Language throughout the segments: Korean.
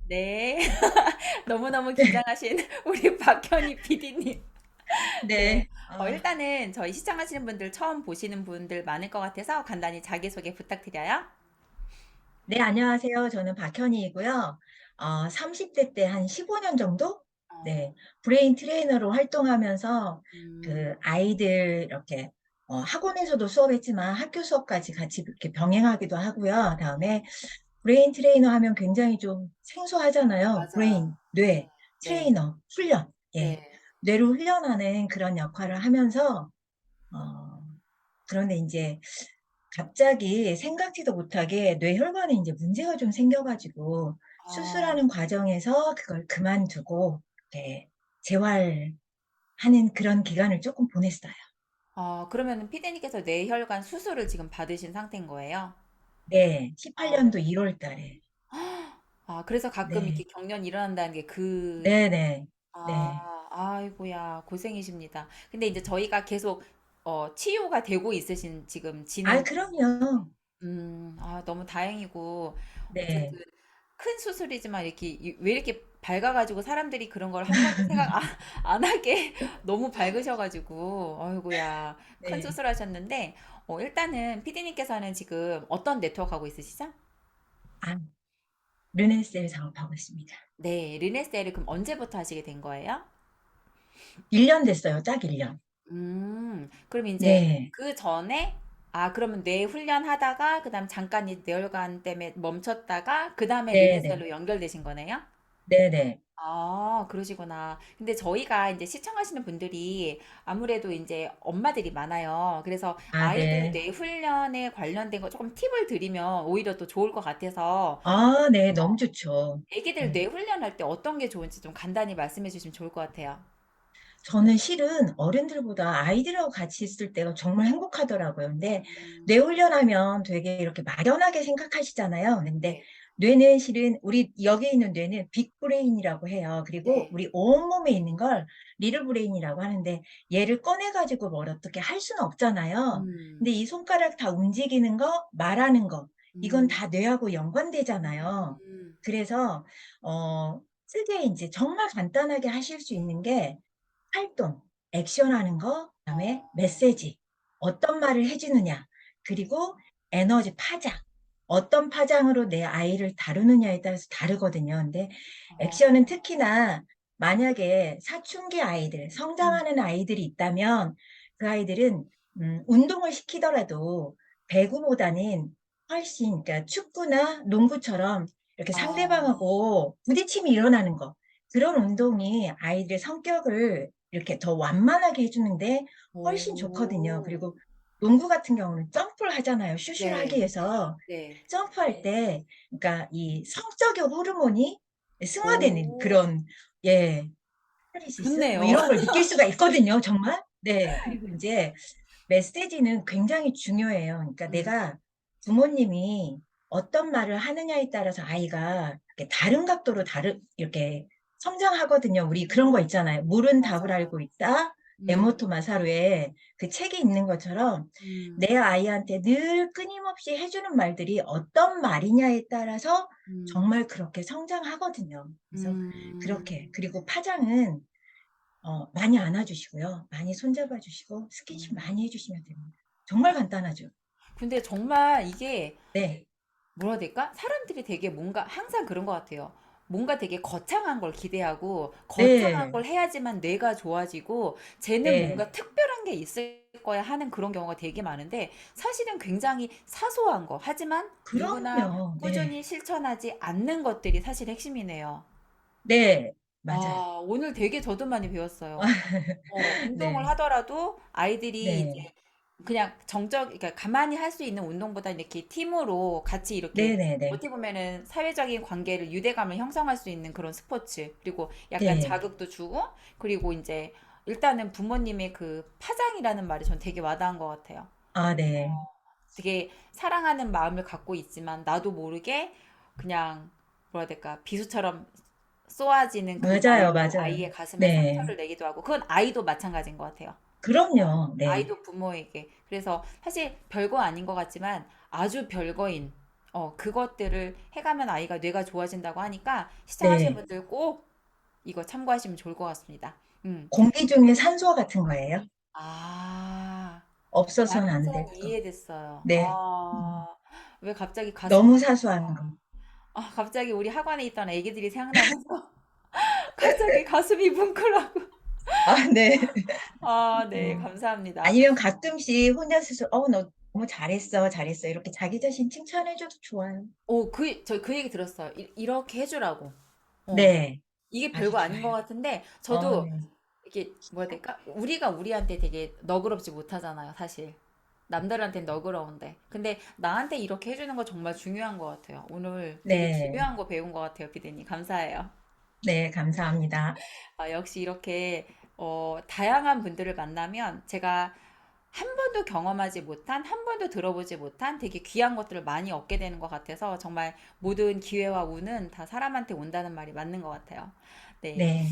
네. 너무너무 긴장하신 우리 박현희 PD님. 네. 네. 일단은 저희 시청하시는 분들 처음 보시는 분들 많을 것 같아서 간단히 자기소개 부탁드려요. 네, 안녕하세요. 저는 박현희이고요. 30대 때 한 15년 정도? 어, 네, 브레인 트레이너로 활동하면서 음, 그 아이들 이렇게 학원에서도 수업했지만 학교 수업까지 같이 이렇게 병행하기도 하고요. 다음에 브레인 트레이너 하면 굉장히 좀 생소하잖아요. 맞아요. 브레인, 뇌, 네, 네, 트레이너, 훈련. 예. 네. 뇌를 훈련하는 그런 역할을 하면서 어, 그런데 이제 갑자기 생각지도 못하게 뇌혈관에 이제 문제가 좀 생겨가지고 어, 수술하는 과정에서 그걸 그만두고 이렇게 재활하는 그런 기간을 조금 보냈어요. 그러면 피디님께서 뇌혈관 수술을 지금 받으신 상태인 거예요? 네, 18년도 어, 1월 달에. 그래서 가끔 네, 이렇게 경련이 일어난다는 게 네, 네, 네. 아이고야, 고생이십니다. 근데 이제 저희가 계속, 치유가 되고 있으신 지금 아, 진행 그럼요. 너무 다행이고, 네. 어쨌든 큰 수술이지만 이렇게, 왜 이렇게 밝아가지고 사람들이 그런 걸 한 번도 생각 안 하게 너무 밝으셔가지고, 아이고야, 큰 네. 수술하셨는데, 일단은 피디님께서는 지금 어떤 네트워크 하고 있으시죠? 아, 르넨셀 작업하고 있습니다. 네, 르네세를 그럼 언제부터 하시게 된 거예요? 1년 됐어요. 딱 1년. 그럼 이제 네, 그 전에, 그러면 뇌 훈련하다가, 그 다음 잠깐 이 뇌혈관 때문에 멈췄다가, 그 다음에 네, 네, 르네셀로 연결되신 거네요? 네, 네. 그러시구나. 근데 저희가 이제 시청하시는 분들이 아무래도 이제 엄마들이 많아요. 그래서 아, 아이들 네. 뇌 훈련에 관련된 거 조금 팁을 드리면 오히려 또 좋을 것 같아서, 아, 네, 너무 좋죠. 애기들 뇌 네. 훈련할 때 어떤 게 좋은지 좀 간단히 말씀해 주시면 좋을 것 같아요. 저는 실은 어른들보다 아이들하고 같이 있을 때가 정말 행복하더라고요. 근데 음, 뇌 훈련하면 되게 이렇게 막연하게 생각하시잖아요. 근데 네, 뇌는 실은 우리 여기 있는 뇌는 빅브레인이라고 해요. 그리고 네. 우리 온몸에 있는 걸 리를 브레인이라고 하는데 얘를 꺼내가지고 뭘 어떻게 할 수는 없잖아요. 근데 음, 이 손가락 다 움직이는 거, 말하는 거, 이건 음, 다 뇌하고 연관되잖아요. 음. 그래서 쓰게 이제 정말 간단하게 하실 수 있는 게 활동, 액션하는 거, 그다음에 어, 메시지, 어떤 말을 해주느냐, 그리고 에너지 파장, 어떤 파장으로 내 아이를 다루느냐에 따라서 다르거든요. 근데 액션은 어, 특히나 만약에 사춘기 아이들, 음, 성장하는 아이들이 있다면 그 아이들은 운동을 시키더라도 배구보다는 훨씬, 그러니까 축구나 농구처럼 이렇게 어, 상대방하고 부딪힘이 일어나는 거, 그런 운동이 아이들의 성격을 이렇게 더 완만하게 해주는데 훨씬 좋거든요. 오, 그리고 농구 같은 경우는 점프를 하잖아요. 슛을 하기 네, 위해서. 네. 점프할 때, 그러니까 이 성적인 호르몬이 승화되는 오, 그런, 예, 카타르시스? 뭐 좋네요. 이런 걸 느낄 수가 있거든요. 정말. 네. 그리고 이제 메시지는 굉장히 중요해요. 그러니까 음, 내가 부모님이 어떤 말을 하느냐에 따라서 아이가 이렇게 다른 각도로 이렇게 성장하거든요. 우리 그런 거 있잖아요. 물은 답을 맞아요. 알고 있다. 음, 에모토 마사루에 그 책이 있는 것처럼 음, 내 아이한테 늘 끊임없이 해주는 말들이 어떤 말이냐에 따라서 음, 정말 그렇게 성장하거든요. 그래서 음. 그렇게. 그리고 파장은 많이 안아주시고요. 많이 손잡아 주시고 스킨십 많이 해주시면 됩니다. 정말 간단하죠. 근데 정말 이게 네, 뭐라 해야 될까? 사람들이 되게 뭔가 항상 그런 것 같아요. 뭔가 되게 거창한 걸 기대하고 거창한 네, 걸 해야지만 뇌가 좋아지고 쟤는 네. 뭔가 특별한 게 있을 거야 하는 그런 경우가 되게 많은데 사실은 굉장히 사소한 거 하지만 누구나 그럼요. 네, 꾸준히 실천하지 않는 것들이 사실 핵심이네요. 네, 맞아요. 오늘 되게 저도 많이 배웠어요. 운동을 네, 하더라도 아이들이 이제 네, 그냥 그러니까 가만히 할 수 있는 운동보다 이렇게 팀으로 같이 네, 이렇게 네, 네, 어떻게 보면은 사회적인 관계를 유대감을 형성할 수 있는 그런 스포츠 그리고 약간 네. 자극도 주고 그리고 이제 일단은 부모님의 그 파장이라는 말이 전 되게 와닿은 것 같아요. 아, 네. 되게 사랑하는 마음을 갖고 있지만 나도 모르게 그냥 뭐라 해야 될까 비수처럼 쏘아지는 그 맞아요, 말로 맞아요. 아이의 가슴에 네, 상처를 내기도 하고 그건 아이도 마찬가지인 것 같아요. 그럼요. 네, 아이도 부모에게. 그래서 사실 별거 아닌 것 같지만 아주 별거인. 그것들을 해가면 아이가 뇌가 좋아진다고 하니까 시작하시는 네. 분들 꼭 이거 참고하시면 좋을 것 같습니다. 음. 공기 중에 산소 같은 거예요. 아, 없어서는 안 될 완전 거. 이해됐어요. 네. 왜 갑자기 가슴이, 너무 사소한 거. 갑자기 우리 학원에 있던 애기들이 생각나면서 갑자기 가슴이 뭉클하고. 아, 네. 네, 음. 감사합니다. 아니면 가끔씩 혼자 스스로, 너 너무 잘했어, 잘했어. 이렇게 자기 자신 칭찬해줘도 좋아요. 저 그 얘기 들었어요. 이렇게 해주라고. 어, 네. 이게 아주 별거 아닌 것 좋아요. 같은데, 저도 네. 이게 뭐야 될까? 우리가 우리한테 되게 너그럽지 못하잖아요, 사실. 남들한테는 너그러운데. 근데 나한테 이렇게 해주는 거 정말 중요한 것 같아요. 오늘 되게 네. 중요한 거 배운 것 같아요, 피디님. 감사해요. 네, 감사합니다. 역시 이렇게 다양한 분들을 만나면 제가 한 번도 경험하지 못한, 한 번도 들어보지 못한 되게 귀한 것들을 많이 얻게 되는 것 같아서 정말 모든 기회와 운은 다 사람한테 온다는 말이 맞는 것 같아요. 네. 네.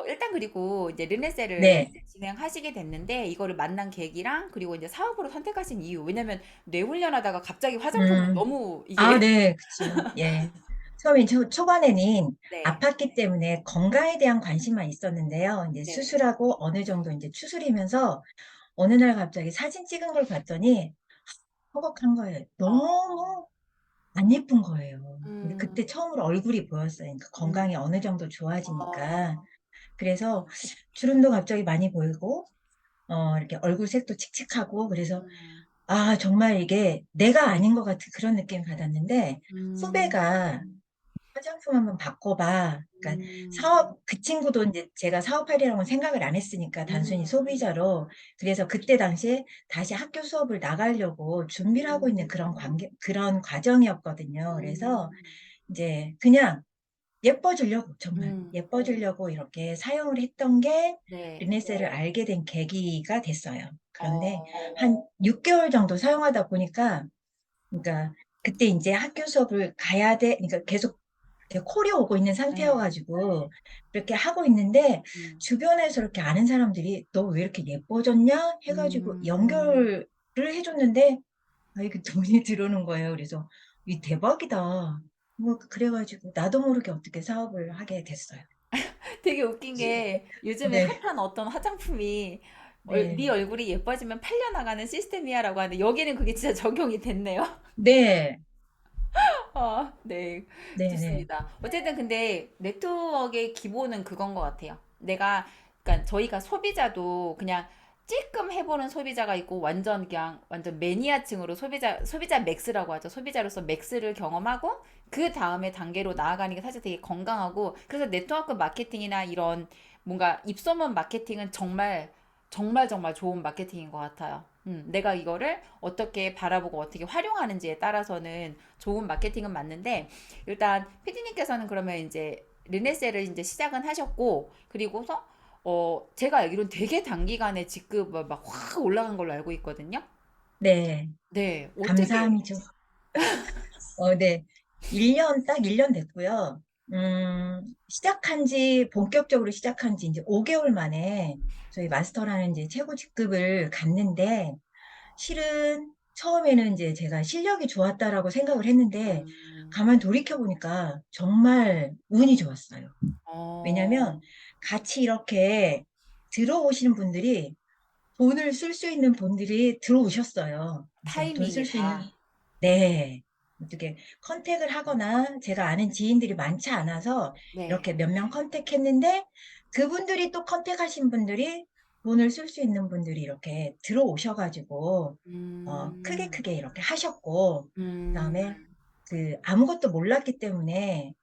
일단 그리고 이제 르네세를 네. 진행하시게 됐는데 이거를 만난 계기랑 그리고 이제 사업으로 선택하신 이유. 왜냐면 뇌 훈련하다가 갑자기 화장품은 음. 너무 아, 이게 네, 그쵸. 예. 처음에 초반에는 네. 아팠기 때문에 건강에 대한 관심만 있었는데요. 이제 네. 수술하고 어느 정도 이제 추스리면서 어느 날 갑자기 사진 찍은 걸 봤더니 허걱한 거예요. 어. 너무 안 예쁜 거예요. 근데 음. 그때 처음으로 얼굴이 보였어요. 그러니까 음. 건강이 어느 정도 어. 좋아지니까. 그래서 주름도 갑자기 많이 보이고, 이렇게 얼굴 색도 칙칙하고, 그래서, 음. 정말 이게 내가 아닌 것 같은 그런 느낌을 받았는데, 음. 후배가 화장품 한번 바꿔봐. 그러니까 음. 사업, 그 친구도 이제 제가 사업하리라고는 생각을 안 했으니까 단순히 음. 소비자로. 그래서 그때 당시에 다시 학교 수업을 나가려고 준비를 하고 있는 음. 그런 과정이었거든요. 그래서 음. 이제 그냥 예뻐지려고, 정말 음. 예뻐지려고 이렇게 사용을 했던 게 네. 르네세를 알게 된 계기가 됐어요. 그런데 어. 한 6개월 정도 사용하다 보니까, 그러니까 그때 이제 학교 수업을 가야 돼. 그러니까 계속 이렇게 콜이 오고 있는 네. 상태여가지고 이렇게 하고 있는데 음. 주변에서 이렇게 아는 사람들이 너 왜 이렇게 예뻐졌냐 해가지고 음. 연결을 해줬는데 이게 돈이 들어오는 거예요. 그래서 이 대박이다. 뭐 그래가지고 나도 모르게 어떻게 사업을 하게 됐어요. 되게 웃긴 게 요즘에 네, 핫한 어떤 화장품이 네 네, 얼굴이 예뻐지면 팔려나가는 시스템이야라고 하는데 여기는 그게 진짜 적용이 됐네요. 네, 네. 네, 네, 좋습니다. 어쨌든 근데 네트워크의 기본은 그건 것 같아요. 그러니까 저희가 소비자도 그냥 찔끔 해보는 소비자가 있고 완전 그냥 완전 매니아층으로 소비자 맥스라고 하죠. 소비자로서 맥스를 경험하고 그 다음에 단계로 나아가는 게 사실 되게 건강하고 그래서 네트워크 마케팅이나 이런 뭔가 입소문 마케팅은 정말 정말 정말 좋은 마케팅인 것 같아요. 내가 이거를 어떻게 바라보고 어떻게 활용하는지에 따라서는 좋은 마케팅은 맞는데 일단 피디님께서는 그러면 이제 르네세를 이제 시작은 하셨고 그리고서 제가 알기로는 되게 단기간에 직급 막 확 올라간 걸로 알고 있거든요. 네. 네, 어떻게 감사함이죠. 네. 1년, 딱 1년 됐고요. 본격적으로 시작한 지 이제 5개월 만에 저희 마스터라는 이제 최고 직급을 갔는데, 실은 처음에는 이제 제가 실력이 좋았다라고 생각을 했는데, 음, 가만 돌이켜보니까 정말 운이 좋았어요. 어, 왜냐면 같이 이렇게 들어오시는 분들이 돈을 쓸 수 있는 분들이 들어오셨어요. 그래서 돈 쓸 수 있는, 타이밍이다. 네. 어떻게 컨택을 하거나 제가 아는 지인들이 많지 않아서 네. 이렇게 몇 명 컨택했는데 그분들이 또 컨택하신 분들이 돈을 쓸 수 있는 분들이 이렇게 들어오셔가지고 크게 음, 크게 이렇게 하셨고 음, 그다음에 그 아무것도 몰랐기 때문에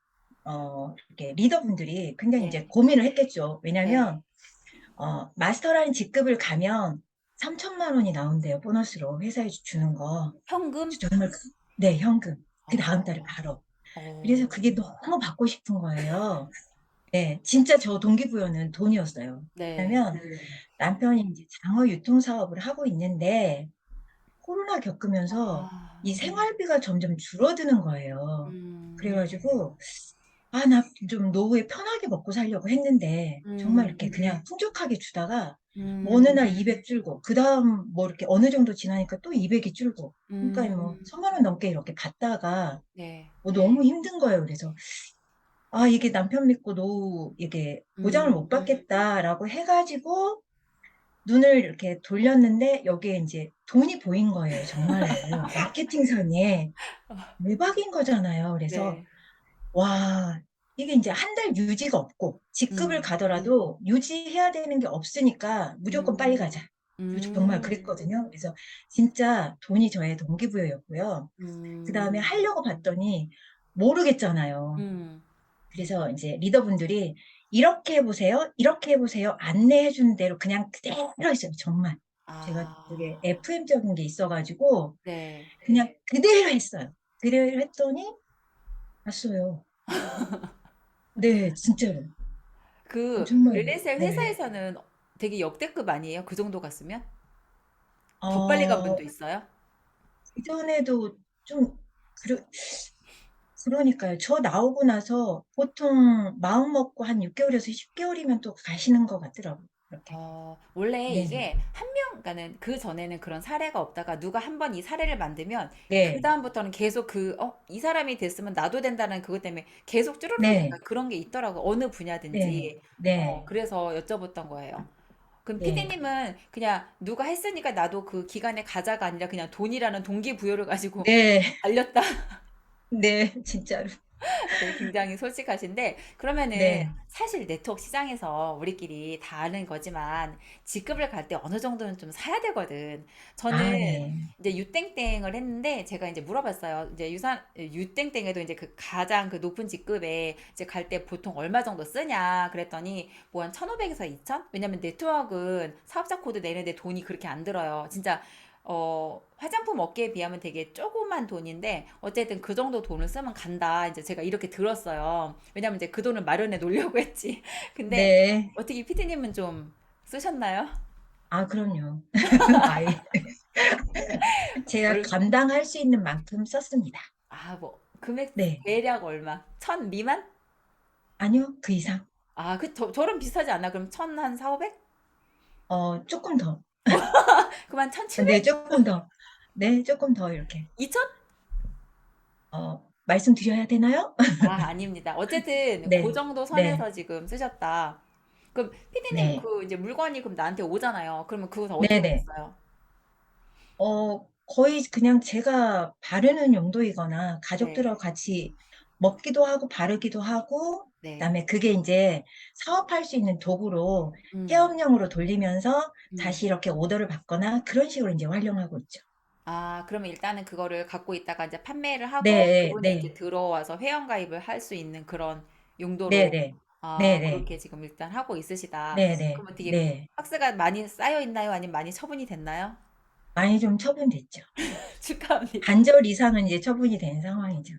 이렇게 리더분들이 굉장히 이제 네, 고민을 했겠죠. 네. 왜냐하면 마스터라는 직급을 가면 3천만 원이 나온대요. 보너스로 회사에 주는 거. 현금? 정말 네, 현금. 그 다음 달에 어, 바로. 그래서 어, 그게 너무 받고 싶은 거예요. 네, 진짜 저 동기부여는 돈이었어요. 네. 왜냐면 남편이 이제 장어 유통 사업을 하고 있는데 코로나 겪으면서 이 네. 생활비가 점점 줄어드는 거예요. 음, 그래가지고 나 좀 노후에 편하게 먹고 살려고 했는데 정말 음, 이렇게 그냥 풍족하게 주다가 어느 날 음, 200 줄고, 그 다음 뭐 이렇게 어느 정도 지나니까 또 200이 줄고, 그러니까 뭐 음, 1000만 원 넘게 이렇게 받다가 네, 너무 힘든 거예요. 그래서 아, 이게 남편 믿고 이게 보장을 음, 못 받겠다라고 해가지고 눈을 이렇게 돌렸는데 여기에 이제 돈이 보인 거예요. 정말로. 마케팅상에 대박인 거잖아요. 그래서 네, 와, 이게 이제 한 달 유지가 없고 직급을 음, 가더라도 유지해야 되는 게 없으니까 무조건 빨리 음, 가자. 정말 음, 그랬거든요. 그래서 진짜 돈이 저의 동기부여였고요. 그 다음에 음, 하려고 봤더니 모르겠잖아요. 음, 그래서 이제 리더분들이 이렇게 해보세요, 이렇게 해보세요, 안내해 준 대로 그냥 그대로 했어요, 정말. 제가 되게 아, FM적인 게 있어가지고 네. 그냥 그대로 했어요. 그대로 했더니 왔어요. 네, 진짜로. 그 정말로. LSL 네. 회사에서는 되게 역대급 아니에요? 그 정도 갔으면? 더 빨리 간 어, 분도 있어요? 그전에도 좀, 그러, 그러니까요. 저 나오고 나서 보통 마음 먹고 한 6개월에서 10개월이면 또 가시는 것 같더라고요. 그렇게. 원래 네네. 이게 한 명, 그러니까는 그 전에는 그런 사례가 없다가 누가 한 번 이 사례를 만들면 그 네. 다음부터는 계속 이 사람이 됐으면 나도 된다는 그것 때문에 계속 쭈루루룩 네. 약간 그런 게 있더라고. 어느 네네. 분야든지. 네. 그래서 여쭤봤던 거예요. 그럼 네. 피디님은 그냥 누가 했으니까 나도 그 기간에 가자가 아니라 그냥 돈이라는 동기부여를 가지고 네. 달렸다. 네. 진짜로. 네, 굉장히 솔직하신데, 그러면은 네. 사실 네트워크 시장에서 우리끼리 다 아는 거지만, 직급을 갈 때 어느 정도는 좀 사야 되거든. 아, 저는 네. 이제 유땡땡을 했는데, 제가 이제 물어봤어요. 이제 유땡땡에도 이제 그 가장 그 높은 직급에 이제 갈 때 보통 얼마 정도 쓰냐? 그랬더니, 뭐 한 1,500에서 2,000? 왜냐면 네트워크는 사업자 코드 내는데 돈이 그렇게 안 들어요. 진짜 화장품 업계에 비하면 되게 조그만 돈인데, 어쨌든 그 정도 돈을 쓰면 간다. 이제 제가 이렇게 들었어요. 왜냐면 이제 그 돈을 마련해 놓으려고 했지. 근데, 네. 어떻게 피디님은 좀 쓰셨나요? 아, 그럼요. 아예. 제가 얼, 감당할 수 있는 만큼 썼습니다. 금액 네. 대략 얼마? 천 미만? 아니요. 그 이상. 저랑 비슷하지 않나? 그럼 천 한 4, 500? 조금 더. 그만 네, 1,700? 조금 더. 네, 조금 더 이렇게. 2,000? 말씀드려야 되나요? 아닙니다. 어쨌든 그 네. 정도 네. 선에서 지금 쓰셨다. 그럼 피디님 네. 그 이제 물건이 그럼 나한테 오잖아요. 그러면 그거 다 어떻게 네네. 됐어요? 거의 그냥 제가 바르는 용도이거나 네. 가족들하고 같이 먹기도 하고 바르기도 하고, 네. 그다음에 그게 이제 사업할 수 있는 도구로 음. 해업용으로 돌리면서 음. 다시 이렇게 오더를 받거나 그런 식으로 이제 활용하고 있죠. 그러면 일단은 그거를 갖고 있다가 이제 판매를 하고 네, 그분이 이제 네, 들어와서 회원가입을 할 수 있는 그런 네, 용도로 네, 네, 네, 그렇게 지금 일단 하고 있으시다. 네, 네, 그러면 되게 네. 박스가 많이 쌓여 있나요? 아니면 많이 처분이 됐나요? 많이 좀 처분됐죠. 축하합니다. 반절 이상은 이제 처분이 된 상황이죠.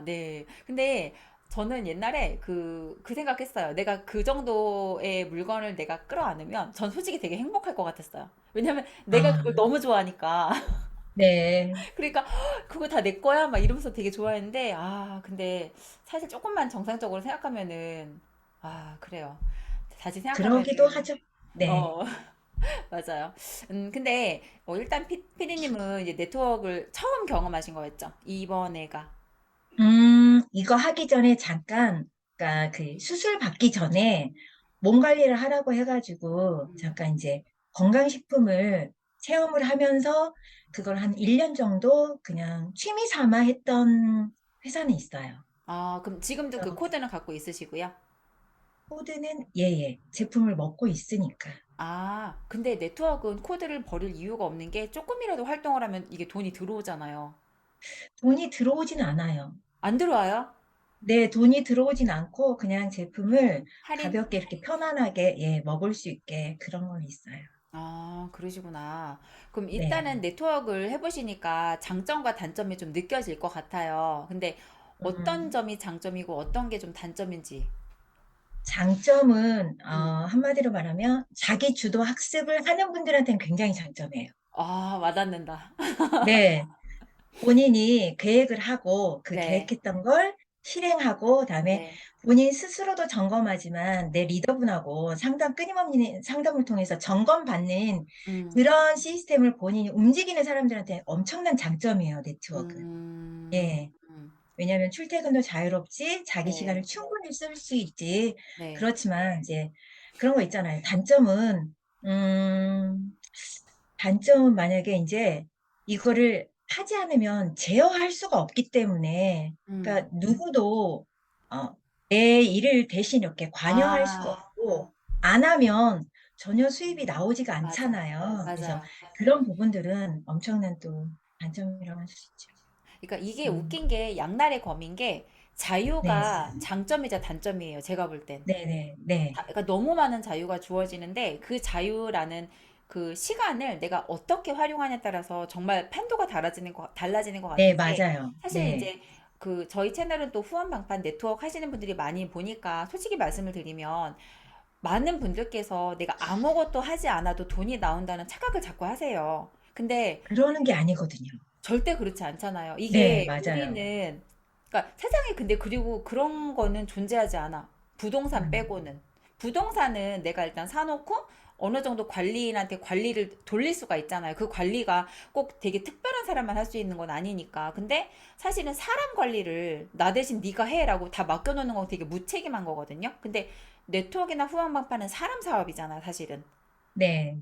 네. 근데 저는 옛날에 그 생각했어요. 내가 그 정도의 물건을 내가 끌어안으면 전 솔직히 되게 행복할 것 같았어요. 왜냐면 내가 아, 그걸 너무 좋아하니까. 네. 그러니까 그거 다 내 거야 막 이러면서 되게 좋아했는데 근데 사실 조금만 정상적으로 생각하면은 그래요. 다시 그러기도 생각하면은 하죠. 네. 어 맞아요. 근데 일단 피디님은 이제 네트워크를 처음 경험하신 거였죠. 이번에가. 이거 하기 전에 잠깐, 그러니까 그 수술 받기 전에 몸 관리를 하라고 해가지고 음. 잠깐 이제 건강식품을 체험을 하면서 그걸 한 1년 정도 그냥 취미 삼아 했던 회사는 있어요. 그럼 지금도 그 그래서 코드는 갖고 있으시고요. 코드는 예예, 제품을 먹고 있으니까. 근데 네트워크는 코드를 버릴 이유가 없는 게 조금이라도 활동을 하면 이게 돈이 들어오잖아요. 돈이 들어오진 않아요. 안 들어와요? 네, 돈이 들어오진 않고 그냥 제품을 할인? 가볍게 이렇게 편안하게 먹을 수 있게 그런 건 있어요. 그러시구나. 그럼 네. 일단은 네트워크를 해보시니까 장점과 단점이 좀 느껴질 것 같아요. 근데 어떤 음, 점이 장점이고 어떤 게 좀 단점인지. 장점은 음. 한마디로 말하면 자기 주도 학습을 하는 분들한테는 굉장히 장점이에요. 와닿는다. 네, 본인이 계획을 하고 그 네. 계획했던 걸 실행하고 그다음에 네. 본인 스스로도 점검하지만 내 리더분하고 끊임없는 상담을 통해서 점검받는 음, 그런 시스템을 본인이 움직이는 사람들한테 엄청난 장점이에요, 네트워크. 음, 예. 음, 왜냐하면 출퇴근도 자유롭지, 자기 시간을 네, 충분히 쓸 수 있지. 네, 그렇지만 이제 그런 거 있잖아요. 단점은 만약에 이제 이거를 하지 않으면 제어할 수가 없기 때문에, 음, 그러니까 누구도 내 일을 대신 이렇게 관여할 수가 아, 없고, 안 하면 전혀 수입이 나오지가 맞아, 않잖아요. 그래서 맞아요. 그런 부분들은 엄청난 또 단점이라고 할 수 있죠. 그러니까 이게 음, 웃긴 게 양날의 검인 게 네, 자유가 장점이자 단점이에요. 제가 볼 땐. 네, 네, 네. 그러니까 너무 많은 자유가 주어지는데 그 자유라는 그 시간을 내가 어떻게 활용하냐에 따라서 정말 판도가 달라지는 것 네, 같은 게 맞아요. 사실 네. 이제 그 저희 채널은 또 후원 방판 네트워크 하시는 분들이 많이 보니까 솔직히 말씀을 드리면 많은 분들께서 내가 아무것도 하지 않아도 돈이 나온다는 착각을 자꾸 하세요. 근데 그러는 게 아니거든요. 절대 그렇지 않잖아요. 네, 이게 맞아요. 우리는 그러니까 세상에 근데 그리고 그런 거는 존재하지 않아. 부동산 음, 빼고는. 부동산은 내가 일단 사놓고 어느 정도 관리인한테 관리를 돌릴 수가 있잖아요. 그 관리가 꼭 되게 특별한 사람만 할 수 있는 건 아니니까. 근데 사실은 사람 관리를 나 대신 네가 해라고 다 맡겨놓는 건 되게 무책임한 거거든요. 근데 네트워크나 후원방파는 사람 사업이잖아, 사실은. 네.